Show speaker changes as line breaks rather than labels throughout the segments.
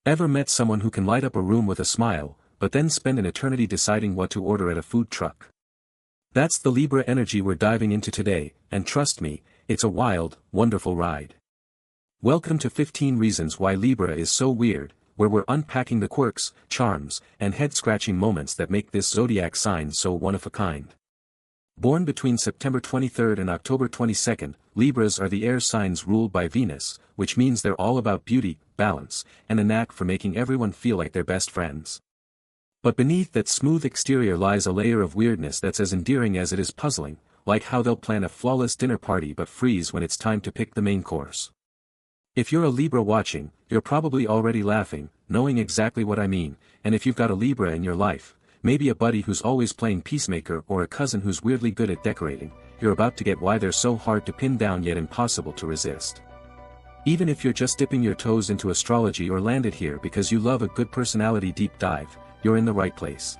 Ever met someone who can light up a room with a smile, but then spend an eternity deciding what to order at a food truck? That's the Libra energy we're diving into today, and trust me, it's a wild, wonderful ride. Welcome to 15 Reasons Why Libra is So Weird, where we're unpacking the quirks, charms, and head-scratching moments that make this zodiac sign so one-of-a-kind. Born between September 23 and October 22, Libras are the air signs ruled by Venus, which means they're all about beauty, balance, and a knack for making everyone feel like they're best friends. But beneath that smooth exterior lies a layer of weirdness that's as endearing as it is puzzling, like how they'll plan a flawless dinner party but freeze when it's time to pick the main course. If you're a Libra watching, you're probably already laughing, knowing exactly what I mean, and if you've got a Libra in your life, maybe a buddy who's always playing peacemaker or a cousin who's weirdly good at decorating, you're about to get why they're so hard to pin down yet impossible to resist. Even if you're just dipping your toes into astrology or landed here because you love a good personality deep dive, you're in the right place.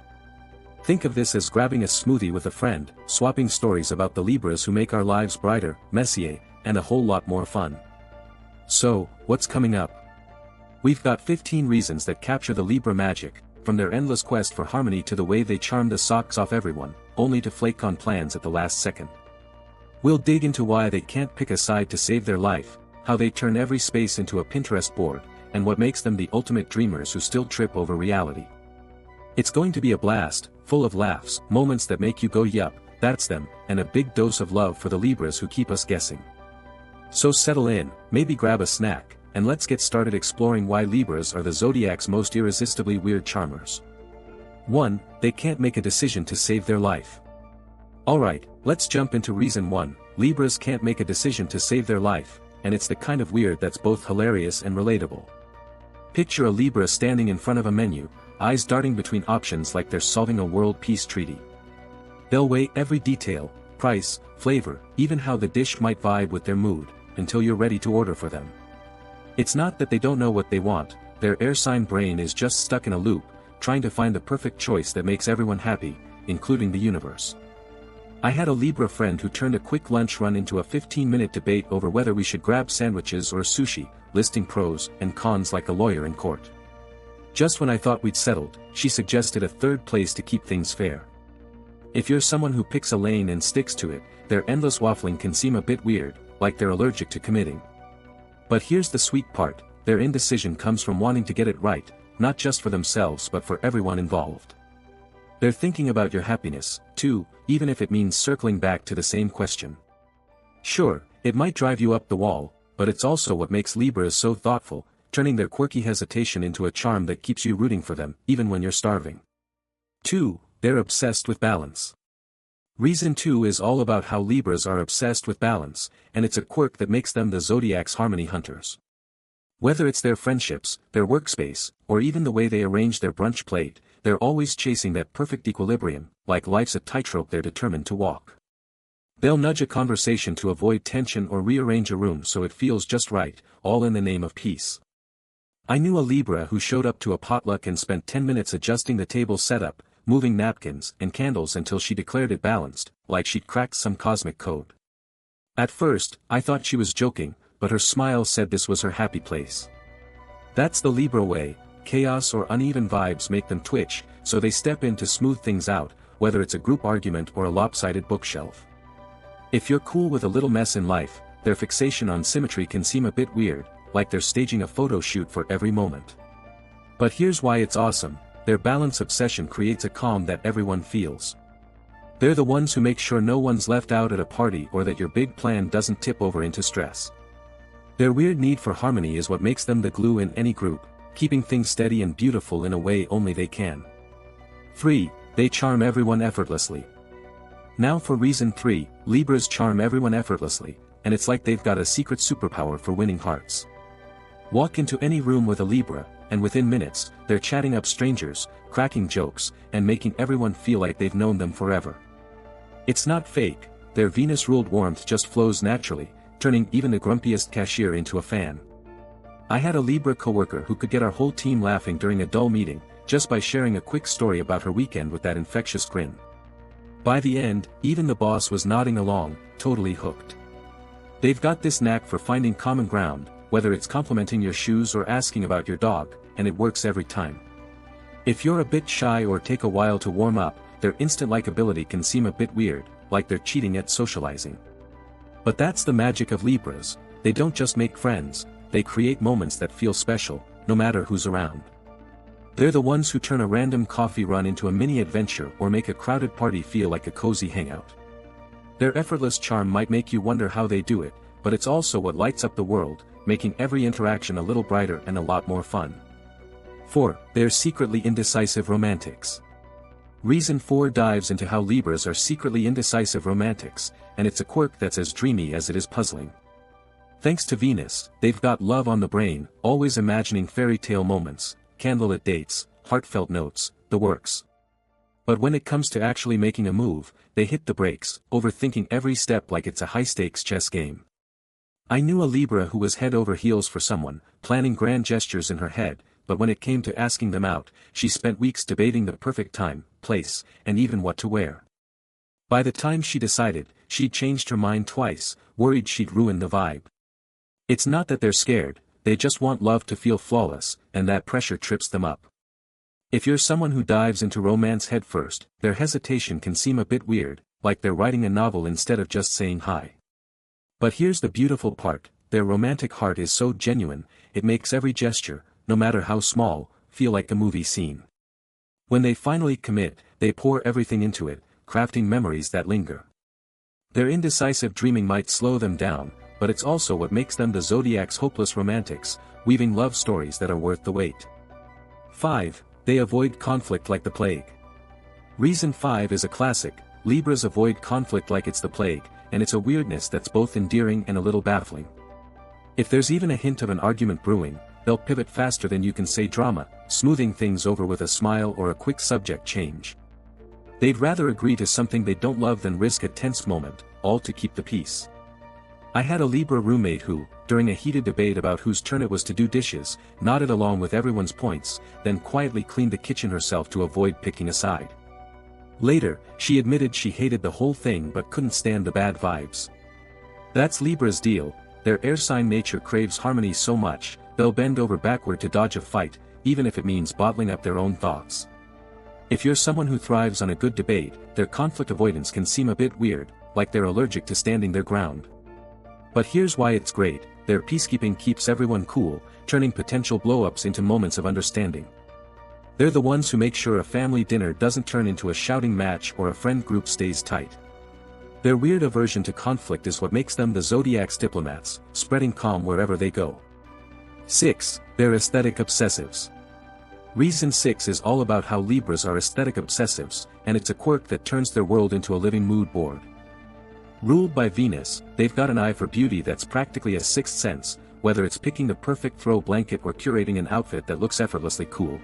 Think of this as grabbing a smoothie with a friend, swapping stories about the Libras who make our lives brighter, messier, and a whole lot more fun. So, what's coming up? We've got 15 reasons that capture the Libra magic, from their endless quest for harmony to the way they charm the socks off everyone, only to flake on plans at the last second. We'll dig into why they can't pick a side to save their life, how they turn every space into a Pinterest board, and what makes them the ultimate dreamers who still trip over reality. It's going to be a blast, full of laughs, moments that make you go yup, that's them, and a big dose of love for the Libras who keep us guessing. So settle in, maybe grab a snack, and let's get started exploring why Libras are the zodiac's most irresistibly weird charmers. 1. They can't make a decision to save their life. Alright, let's jump into reason 1, Libras can't make a decision to save their life, and it's the kind of weird that's both hilarious and relatable. Picture a Libra standing in front of a menu, eyes darting between options like they're solving a world peace treaty. They'll weigh every detail, price, flavor, even how the dish might vibe with their mood, until you're ready to order for them. It's not that they don't know what they want, their air sign brain is just stuck in a loop, trying to find the perfect choice that makes everyone happy, including the universe. I had a Libra friend who turned a quick lunch run into a 15-minute debate over whether we should grab sandwiches or sushi, listing pros and cons like a lawyer in court. Just when I thought we'd settled, she suggested a third place to keep things fair. If you're someone who picks a lane and sticks to it, their endless waffling can seem a bit weird, like they're allergic to committing. But here's the sweet part, their indecision comes from wanting to get it right, not just for themselves but for everyone involved. They're thinking about your happiness, too, even if it means circling back to the same question. Sure, it might drive you up the wall, but it's also what makes Libras so thoughtful, turning their quirky hesitation into a charm that keeps you rooting for them, even when you're starving. 2. They're obsessed with balance. Reason 2 is all about how Libras are obsessed with balance, and it's a quirk that makes them the zodiac's harmony hunters. Whether it's their friendships, their workspace, or even the way they arrange their brunch plate, they're always chasing that perfect equilibrium, like life's a tightrope they're determined to walk. They'll nudge a conversation to avoid tension or rearrange a room so it feels just right, all in the name of peace. I knew a Libra who showed up to a potluck and spent 10 minutes adjusting the table setup, moving napkins and candles until she declared it balanced, like she'd cracked some cosmic code. At first, I thought she was joking, but her smile said this was her happy place. That's the Libra way, chaos or uneven vibes make them twitch, so they step in to smooth things out, whether it's a group argument or a lopsided bookshelf. If you're cool with a little mess in life, their fixation on symmetry can seem a bit weird, like they're staging a photo shoot for every moment. But here's why it's awesome. Their balance obsession creates a calm that everyone feels. They're the ones who make sure no one's left out at a party or that your big plan doesn't tip over into stress. Their weird need for harmony is what makes them the glue in any group, keeping things steady and beautiful in a way only they can. 3. They charm everyone effortlessly. Now for reason 3, Libras charm everyone effortlessly, and it's like they've got a secret superpower for winning hearts. Walk into any room with a Libra, and within minutes, they're chatting up strangers, cracking jokes, and making everyone feel like they've known them forever. It's not fake, their Venus-ruled warmth just flows naturally, turning even the grumpiest cashier into a fan. I had a Libra coworker who could get our whole team laughing during a dull meeting, just by sharing a quick story about her weekend with that infectious grin. By the end, even the boss was nodding along, totally hooked. They've got this knack for finding common ground, whether it's complimenting your shoes or asking about your dog, and it works every time. If you're a bit shy or take a while to warm up, their instant likability can seem a bit weird, like they're cheating at socializing. But that's the magic of Libras. They don't just make friends, they create moments that feel special, no matter who's around. They're the ones who turn a random coffee run into a mini adventure or make a crowded party feel like a cozy hangout. Their effortless charm might make you wonder how they do it, but it's also what lights up the world, making every interaction a little brighter and a lot more fun. 4. They're secretly indecisive romantics. Reason 4 dives into how Libras are secretly indecisive romantics, and it's a quirk that's as dreamy as it is puzzling. Thanks to Venus, they've got love on the brain, always imagining fairy tale moments, candlelit dates, heartfelt notes, the works. But when it comes to actually making a move, they hit the brakes, overthinking every step like it's a high-stakes chess game. I knew a Libra who was head over heels for someone, planning grand gestures in her head, but when it came to asking them out, she spent weeks debating the perfect time, place, and even what to wear. By the time she decided, she'd changed her mind twice, worried she'd ruin the vibe. It's not that they're scared, they just want love to feel flawless, and that pressure trips them up. If you're someone who dives into romance head first, their hesitation can seem a bit weird, like they're writing a novel instead of just saying hi. But here's the beautiful part, their romantic heart is so genuine, it makes every gesture, no matter how small, feel like a movie scene. When they finally commit, they pour everything into it, crafting memories that linger. Their indecisive dreaming might slow them down, but it's also what makes them the Zodiac's hopeless romantics, weaving love stories that are worth the wait. 5. They avoid conflict like the plague. Reason 5 is a classic, Libras avoid conflict like it's the plague, and it's a weirdness that's both endearing and a little baffling. If there's even a hint of an argument brewing, they'll pivot faster than you can say drama, smoothing things over with a smile or a quick subject change. They'd rather agree to something they don't love than risk a tense moment, all to keep the peace. I had a Libra roommate who, during a heated debate about whose turn it was to do dishes, nodded along with everyone's points, then quietly cleaned the kitchen herself to avoid picking a side. Later, she admitted she hated the whole thing but couldn't stand the bad vibes. That's Libra's deal, their air sign nature craves harmony so much, they'll bend over backward to dodge a fight, even if it means bottling up their own thoughts. If you're someone who thrives on a good debate, their conflict avoidance can seem a bit weird, like they're allergic to standing their ground. But here's why it's great, their peacekeeping keeps everyone cool, turning potential blow-ups into moments of understanding. They're the ones who make sure a family dinner doesn't turn into a shouting match or a friend group stays tight. Their weird aversion to conflict is what makes them the Zodiac's diplomats, spreading calm wherever they go. 6. They're aesthetic obsessives. Reason 6 is all about how Libras are aesthetic obsessives, and it's a quirk that turns their world into a living mood board. Ruled by Venus, they've got an eye for beauty that's practically a sixth sense, whether it's picking the perfect throw blanket or curating an outfit that looks effortlessly cool.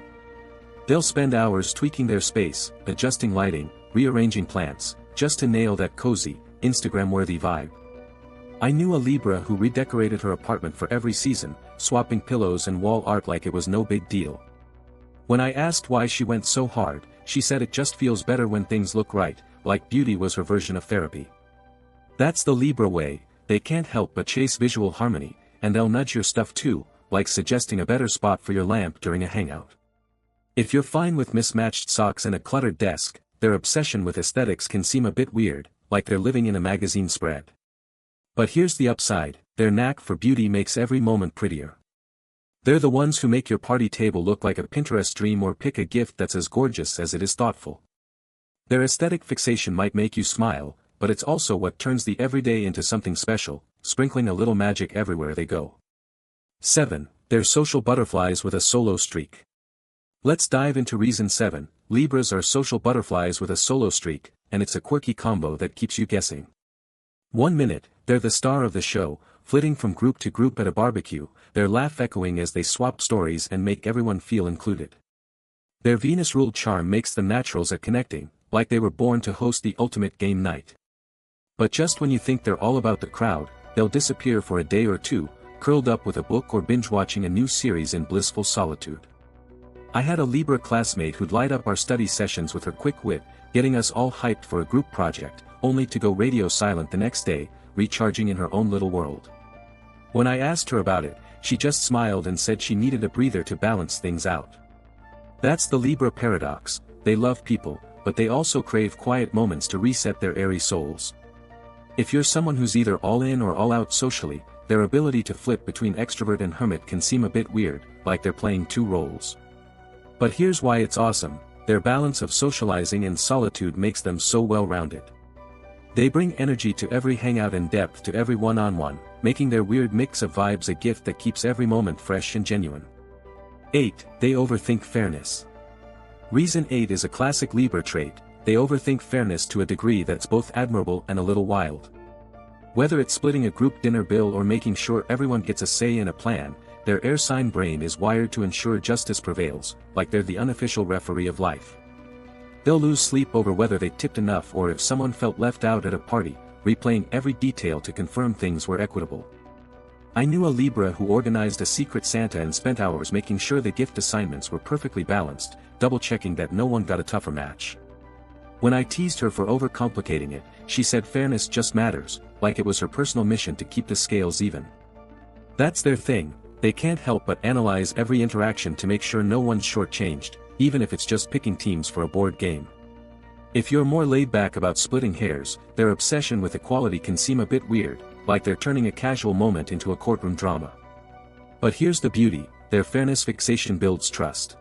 They'll spend hours tweaking their space, adjusting lighting, rearranging plants, just to nail that cozy, Instagram-worthy vibe. I knew a Libra who redecorated her apartment for every season, swapping pillows and wall art like it was no big deal. When I asked why she went so hard, she said it just feels better when things look right, like beauty was her version of therapy. That's the Libra way, they can't help but chase visual harmony, and they'll nudge your stuff too, like suggesting a better spot for your lamp during a hangout. If you're fine with mismatched socks and a cluttered desk, their obsession with aesthetics can seem a bit weird, like they're living in a magazine spread. But here's the upside, their knack for beauty makes every moment prettier. They're the ones who make your party table look like a Pinterest dream or pick a gift that's as gorgeous as it is thoughtful. Their aesthetic fixation might make you smile, but it's also what turns the everyday into something special, sprinkling a little magic everywhere they go. 7. They're social butterflies with a solo streak. Let's dive into reason 7. Libras are social butterflies with a solo streak, and it's a quirky combo that keeps you guessing. 1 minute, they're the star of the show, flitting from group to group at a barbecue, their laugh echoing as they swap stories and make everyone feel included. Their Venus-ruled charm makes them naturals at connecting, like they were born to host the ultimate game night. But just when you think they're all about the crowd, they'll disappear for a day or two, curled up with a book or binge-watching a new series in blissful solitude. I had a Libra classmate who'd light up our study sessions with her quick wit, getting us all hyped for a group project, only to go radio silent the next day, recharging in her own little world. When I asked her about it, she just smiled and said she needed a breather to balance things out. That's the Libra paradox. They love people, but they also crave quiet moments to reset their airy souls. If you're someone who's either all in or all out socially, their ability to flip between extrovert and hermit can seem a bit weird, like they're playing two roles. But here's why it's awesome: their balance of socializing and solitude makes them so well-rounded. They bring energy to every hangout and depth to every one-on-one, making their weird mix of vibes a gift that keeps every moment fresh and genuine. 8. They overthink fairness. Reason 8 is a classic Libra trait. They overthink fairness to a degree that's both admirable and a little wild. Whether it's splitting a group dinner bill or making sure everyone gets a say in a plan, their air sign brain is wired to ensure justice prevails, like they're the unofficial referee of life. They'll lose sleep over whether they tipped enough or if someone felt left out at a party, replaying every detail to confirm things were equitable. I knew a Libra who organized a secret Santa and spent hours making sure the gift assignments were perfectly balanced, double-checking that no one got a tougher match. When I teased her for overcomplicating it, she said fairness just matters, like it was her personal mission to keep the scales even. That's their thing. They can't help but analyze every interaction to make sure no one's shortchanged, even if it's just picking teams for a board game. If you're more laid back about splitting hairs, their obsession with equality can seem a bit weird, like they're turning a casual moment into a courtroom drama. But here's the beauty: their fairness fixation builds trust.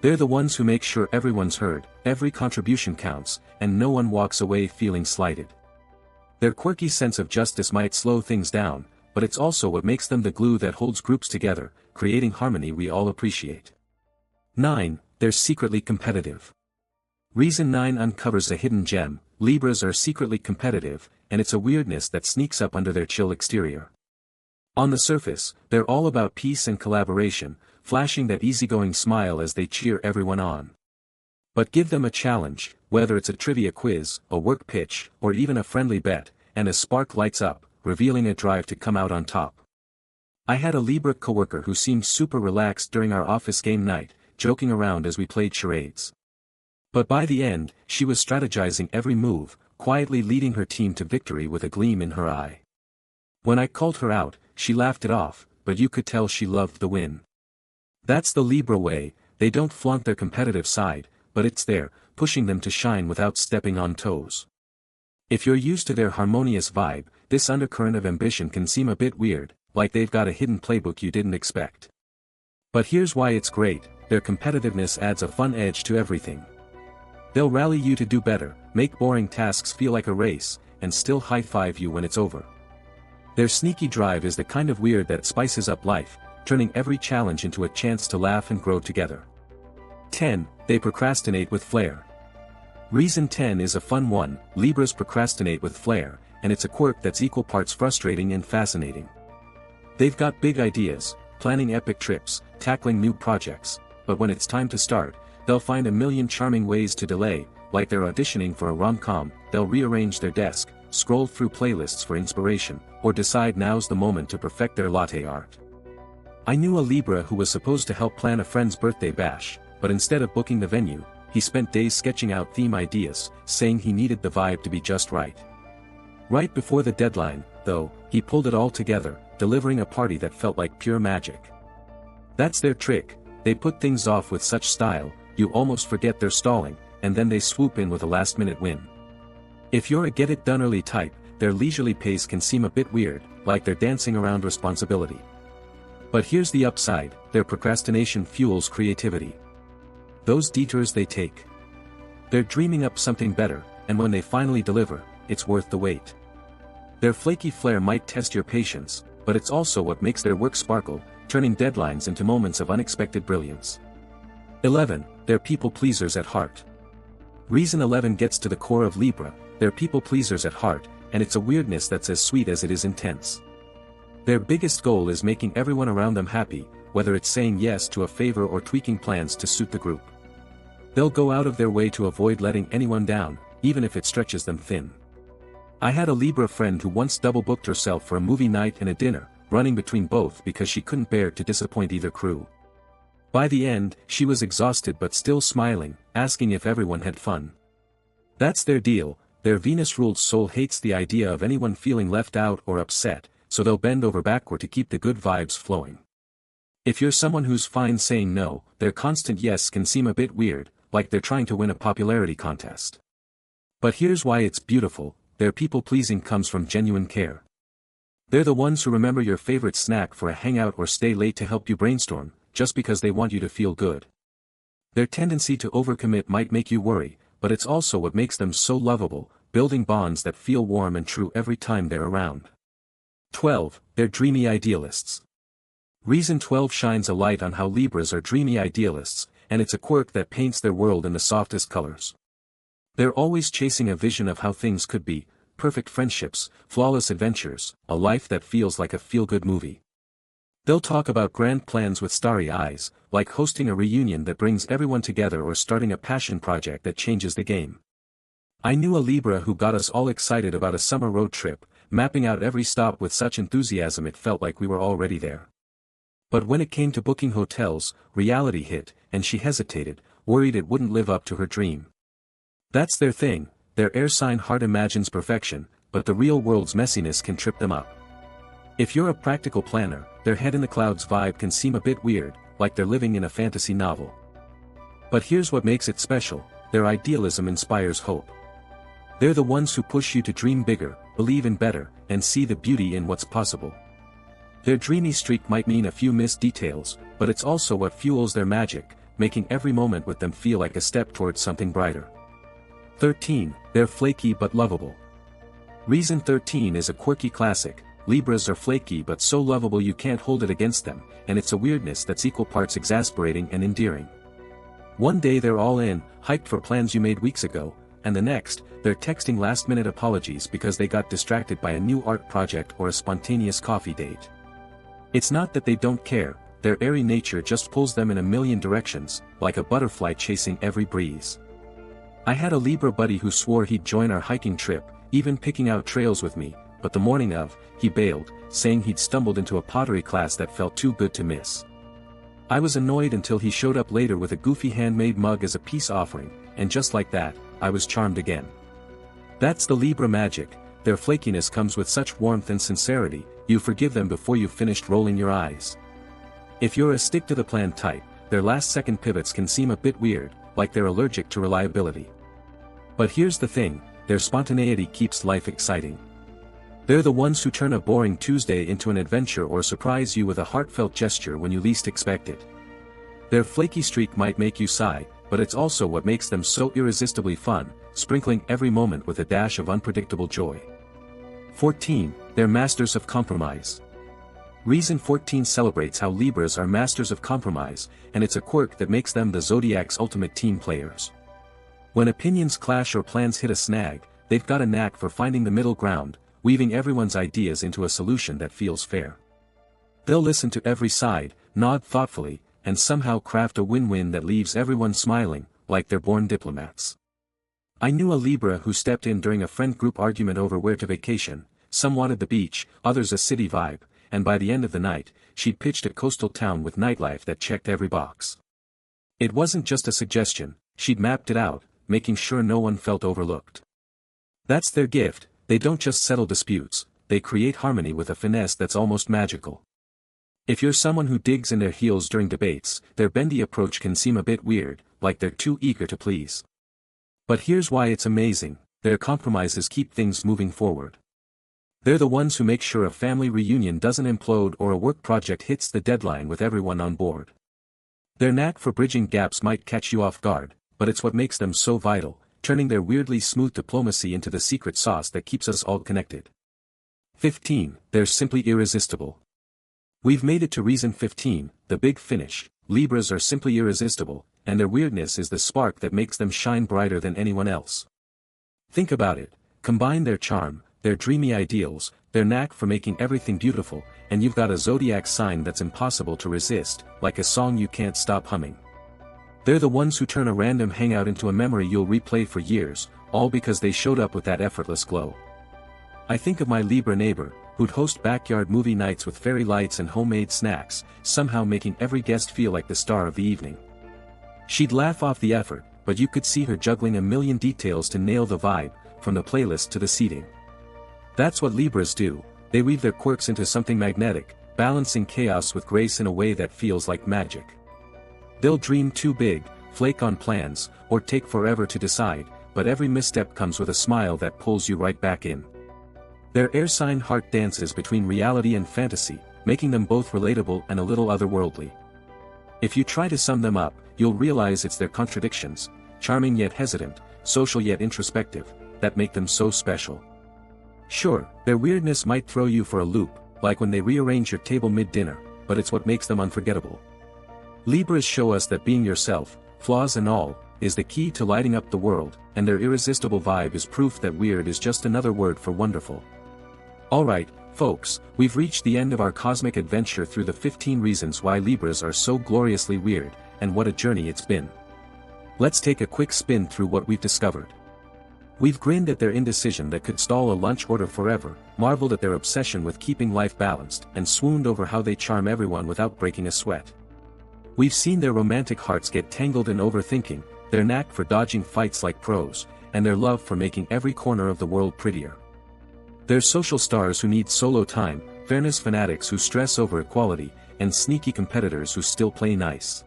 They're the ones who make sure everyone's heard, every contribution counts, and no one walks away feeling slighted. Their quirky sense of justice might slow things down, but it's also what makes them the glue that holds groups together, creating harmony we all appreciate. 9. They're secretly competitive. Reason 9 uncovers a hidden gem. Libras are secretly competitive, and it's a weirdness that sneaks up under their chill exterior. On the surface, they're all about peace and collaboration, flashing that easygoing smile as they cheer everyone on. But give them a challenge, whether it's a trivia quiz, a work pitch, or even a friendly bet, and a spark lights up, revealing a drive to come out on top. I had a Libra coworker who seemed super relaxed during our office game night, joking around as we played charades. But by the end, she was strategizing every move, quietly leading her team to victory with a gleam in her eye. When I called her out, she laughed it off, but you could tell she loved the win. That's the Libra way. They don't flaunt their competitive side, but it's there, pushing them to shine without stepping on toes. If you're used to their harmonious vibe, this undercurrent of ambition can seem a bit weird, like they've got a hidden playbook you didn't expect. But here's why it's great: their competitiveness adds a fun edge to everything. They'll rally you to do better, make boring tasks feel like a race, and still high-five you when it's over. Their sneaky drive is the kind of weird that spices up life, turning every challenge into a chance to laugh and grow together. 10. They procrastinate with flair. Reason 10 is a fun one. Libras procrastinate with flair, and it's a quirk that's equal parts frustrating and fascinating. They've got big ideas, planning epic trips, tackling new projects, but when it's time to start, they'll find a million charming ways to delay. Like they're auditioning for a rom-com, they'll rearrange their desk, scroll through playlists for inspiration, or decide now's the moment to perfect their latte art. I knew a Libra who was supposed to help plan a friend's birthday bash, but instead of booking the venue, he spent days sketching out theme ideas, saying he needed the vibe to be just right. Right before the deadline, though, he pulled it all together, delivering a party that felt like pure magic. That's their trick: they put things off with such style, you almost forget they're stalling, and then they swoop in with a last-minute win. If you're a get-it-done-early type, their leisurely pace can seem a bit weird, like they're dancing around responsibility. But here's the upside: their procrastination fuels creativity. Those detours they take. They're dreaming up something better, and when they finally deliver, it's worth the wait. Their flaky flair might test your patience, but it's also what makes their work sparkle, turning deadlines into moments of unexpected brilliance. 11. They're people-pleasers at heart. Reason 11 gets to the core of Libra. They're people-pleasers at heart, and it's a weirdness that's as sweet as it is intense. Their biggest goal is making everyone around them happy, whether it's saying yes to a favor or tweaking plans to suit the group. They'll go out of their way to avoid letting anyone down, even if it stretches them thin. I had a Libra friend who once double-booked herself for a movie night and a dinner, running between both because she couldn't bear to disappoint either crew. By the end, she was exhausted but still smiling, asking if everyone had fun. That's their deal. Their Venus-ruled soul hates the idea of anyone feeling left out or upset, so they'll bend over backward to keep the good vibes flowing. If you're someone who's fine saying no, their constant yes can seem a bit weird, like they're trying to win a popularity contest. But here's why it's beautiful: their people-pleasing comes from genuine care. They're the ones who remember your favorite snack for a hangout or stay late to help you brainstorm, just because they want you to feel good. Their tendency to overcommit might make you worry, but it's also what makes them so lovable, building bonds that feel warm and true every time they're around. 12. They're dreamy idealists. Reason 12 shines a light on how Libras are dreamy idealists, and it's a quirk that paints their world in the softest colors. They're always chasing a vision of how things could be: perfect friendships, flawless adventures, a life that feels like a feel-good movie. They'll talk about grand plans with starry eyes, like hosting a reunion that brings everyone together or starting a passion project that changes the game. I knew a Libra who got us all excited about a summer road trip, mapping out every stop with such enthusiasm it felt like we were already there. But when it came to booking hotels, reality hit, and she hesitated, worried it wouldn't live up to her dream. That's their thing: their air sign heart imagines perfection, but the real world's messiness can trip them up. If you're a practical planner, their head in the clouds vibe can seem a bit weird, like they're living in a fantasy novel. But here's what makes it special: their idealism inspires hope. They're the ones who push you to dream bigger, believe in better, and see the beauty in what's possible. Their dreamy streak might mean a few missed details, but it's also what fuels their magic, making every moment with them feel like a step towards something brighter. 13. They're flaky but lovable. Reason 13 is a quirky classic: Libras are flaky but so lovable you can't hold it against them, and it's a weirdness that's equal parts exasperating and endearing. One day they're all in, hyped for plans you made weeks ago, and the next, they're texting last-minute apologies because they got distracted by a new art project or a spontaneous coffee date. It's not that they don't care, their airy nature just pulls them in a million directions, like a butterfly chasing every breeze. I had a Libra buddy who swore he'd join our hiking trip, even picking out trails with me, but the morning of, he bailed, saying he'd stumbled into a pottery class that felt too good to miss. I was annoyed until he showed up later with a goofy handmade mug as a peace offering, and just like that, I was charmed again. That's the Libra magic: their flakiness comes with such warmth and sincerity, you forgive them before you've finished rolling your eyes. If you're a stick-to-the-plan type, their last-second pivots can seem a bit weird, like they're allergic to reliability. But here's the thing: their spontaneity keeps life exciting. They're the ones who turn a boring Tuesday into an adventure or surprise you with a heartfelt gesture when you least expect it. Their flaky streak might make you sigh, but it's also what makes them so irresistibly fun, sprinkling every moment with a dash of unpredictable joy. 14. They're masters of compromise. Reason 14 celebrates how Libras are masters of compromise, and it's a quirk that makes them the Zodiac's ultimate team players. When opinions clash or plans hit a snag, they've got a knack for finding the middle ground, weaving everyone's ideas into a solution that feels fair. They'll listen to every side, nod thoughtfully, and somehow craft a win-win that leaves everyone smiling, like they're born diplomats. I knew a Libra who stepped in during a friend group argument over where to vacation. Some wanted the beach, others a city vibe, and by the end of the night, she'd pitched a coastal town with nightlife that checked every box. It wasn't just a suggestion, she'd mapped it out, making sure no one felt overlooked. That's their gift: they don't just settle disputes, they create harmony with a finesse that's almost magical. If you're someone who digs in their heels during debates, their bendy approach can seem a bit weird, like they're too eager to please. But here's why it's amazing: their compromises keep things moving forward. They're the ones who make sure a family reunion doesn't implode or a work project hits the deadline with everyone on board. Their knack for bridging gaps might catch you off guard, but it's what makes them so vital, turning their weirdly smooth diplomacy into the secret sauce that keeps us all connected. 15. They're simply irresistible. We've made it to reason 15, the big finish. Libras are simply irresistible, and their weirdness is the spark that makes them shine brighter than anyone else. Think about it: combine their charm, their dreamy ideals, their knack for making everything beautiful, and you've got a Zodiac sign that's impossible to resist, like a song you can't stop humming. They're the ones who turn a random hangout into a memory you'll replay for years, all because they showed up with that effortless glow. I think of my Libra neighbor, who'd host backyard movie nights with fairy lights and homemade snacks, somehow making every guest feel like the star of the evening. She'd laugh off the effort, but you could see her juggling a million details to nail the vibe, from the playlist to the seating. That's what Libras do: They weave their quirks into something magnetic, balancing chaos with grace in a way that feels like magic. They'll dream too big, flake on plans, or take forever to decide, but every misstep comes with a smile that pulls you right back in. Their air sign heart dances between reality and fantasy, making them both relatable and a little otherworldly. If you try to sum them up, you'll realize it's their contradictions, charming yet hesitant, social yet introspective, that make them so special. Sure, their weirdness might throw you for a loop, like when they rearrange your table mid-dinner, but it's what makes them unforgettable. Libras show us that being yourself, flaws and all, is the key to lighting up the world, and their irresistible vibe is proof that weird is just another word for wonderful. Alright, folks, we've reached the end of our cosmic adventure through the 15 reasons why Libras are so gloriously weird, and what a journey it's been. Let's take a quick spin through what we've discovered. We've grinned at their indecision that could stall a lunch order forever, marveled at their obsession with keeping life balanced, and swooned over how they charm everyone without breaking a sweat. We've seen their romantic hearts get tangled in overthinking, their knack for dodging fights like pros, and their love for making every corner of the world prettier. They're social stars who need solo time, fairness fanatics who stress over equality, and sneaky competitors who still play nice.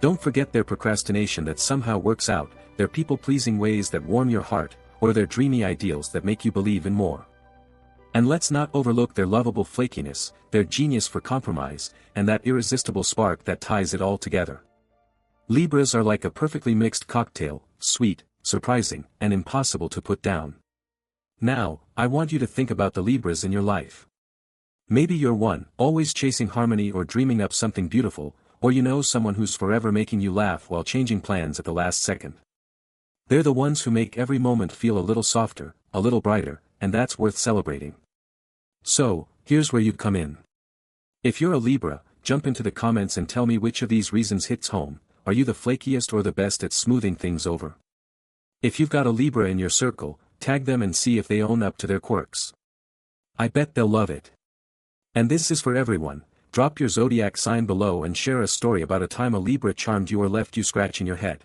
Don't forget their procrastination that somehow works out, their people-pleasing ways that warm your heart, or their dreamy ideals that make you believe in more. And let's not overlook their lovable flakiness, their genius for compromise, and that irresistible spark that ties it all together. Libras are like a perfectly mixed cocktail, sweet, surprising, and impossible to put down. Now, I want you to think about the Libras in your life. Maybe you're one, always chasing harmony or dreaming up something beautiful, or you know someone who's forever making you laugh while changing plans at the last second. They're the ones who make every moment feel a little softer, a little brighter, and that's worth celebrating. So, here's where you come in. If you're a Libra, jump into the comments and tell me which of these reasons hits home. Are you the flakiest or the best at smoothing things over? If you've got a Libra in your circle, tag them and see if they own up to their quirks. I bet they'll love it. And this is for everyone. Drop your zodiac sign below and share a story about a time a Libra charmed you or left you scratching your head.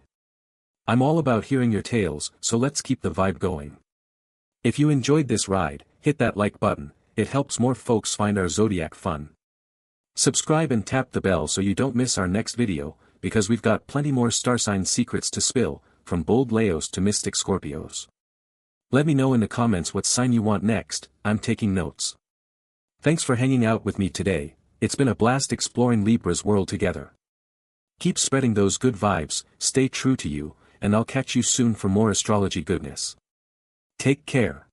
I'm all about hearing your tales, so let's keep the vibe going. If you enjoyed this ride, hit that like button, it helps more folks find our zodiac fun. Subscribe and tap the bell so you don't miss our next video, because we've got plenty more star sign secrets to spill, from bold Leos to mystic Scorpios. Let me know in the comments what sign you want next, I'm taking notes. Thanks for hanging out with me today, it's been a blast exploring Libra's world together. Keep spreading those good vibes, stay true to you, and I'll catch you soon for more astrology goodness. Take care.